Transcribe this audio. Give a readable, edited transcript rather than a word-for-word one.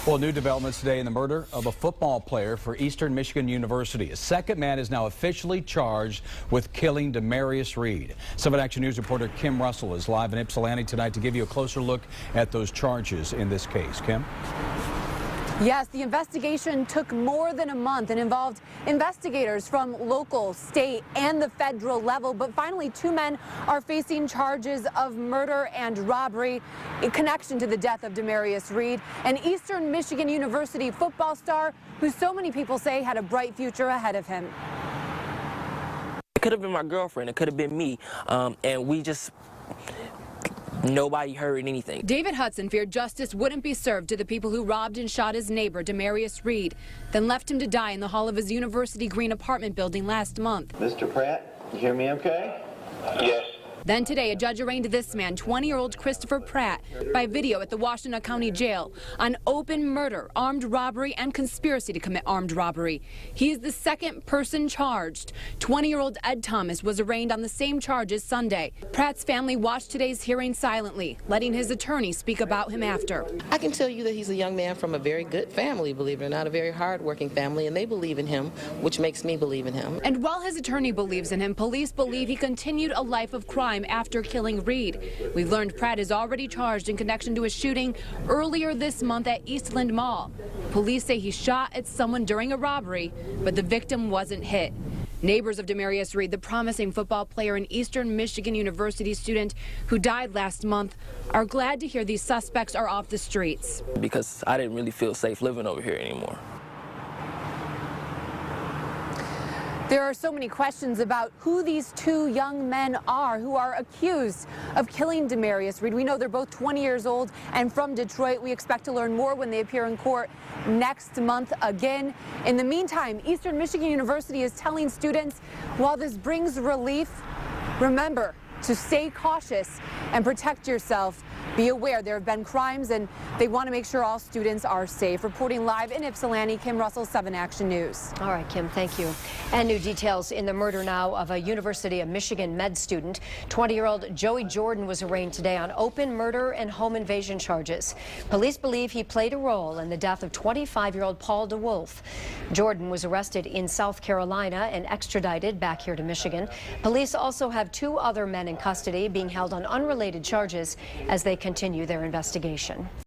Well, new developments today in the murder of a football player for Eastern Michigan University. A second man is now officially charged with killing Demarius Reed. 7 Action News reporter Kim Russell is live in Ypsilanti tonight to give you a closer look at those charges in this case. Kim? Yes, the investigation took more than a month and involved investigators from local, state, and the federal level. But finally, 2 men are facing charges of murder and robbery in connection to the death of Demarius Reed, an Eastern Michigan University football star who so many people say had a bright future ahead of him. It could have been my girlfriend. It could have been me. And we just... Nobody heard anything. David Hudson feared justice wouldn't be served to the people who robbed and shot his neighbor, Demarius Reed, then left him to die in the hall of his University Green apartment building last month. Mr. Pratt, you hear me okay? Yes. Then today, a judge arraigned this man, 20-year-old Christopher Pratt, by video at the Washtenaw County Jail on open murder, armed robbery, and conspiracy to commit armed robbery. He is the second person charged. 20-year-old Ed Thomas was arraigned on the same charges Sunday. Pratt's family watched today's hearing silently, letting his attorney speak about him after. I can tell you that he's a young man from a very good family, believe it or not, a very hard-working family, and they believe in him, which makes me believe in him. And while his attorney believes in him, police believe he continued a life of crime after killing Reed. We've learned Pratt is already charged in connection to a shooting earlier this month at Eastland Mall. Police say he shot at someone during a robbery, but the victim wasn't hit. Neighbors of Demarius Reed, the promising football player and Eastern Michigan University student who died last month, are glad to hear these suspects are off the streets. Because I didn't really feel safe living over here anymore. There are so many questions about who these 2 young men are who are accused of killing Demarius Reed. We know they're both 20 years old and from Detroit. We expect to learn more when they appear in court next month again. In the meantime, Eastern Michigan University is telling students, while this brings relief, remember to stay cautious and protect yourself. Be aware there have been crimes and they want to make sure all students are safe. Reporting live in Ypsilanti, Kim Russell, 7 Action News. All right, Kim, thank you. And new details in the murder now of a University of Michigan med student. 20-year-old Joey Jordan was arraigned today on open murder and home invasion charges. Police believe he played a role in the death of 25-year-old Paul DeWolf. Jordan was arrested in South Carolina and extradited back here to Michigan. Police also have 2 other men in custody being held on unrelated charges as they continue their investigation.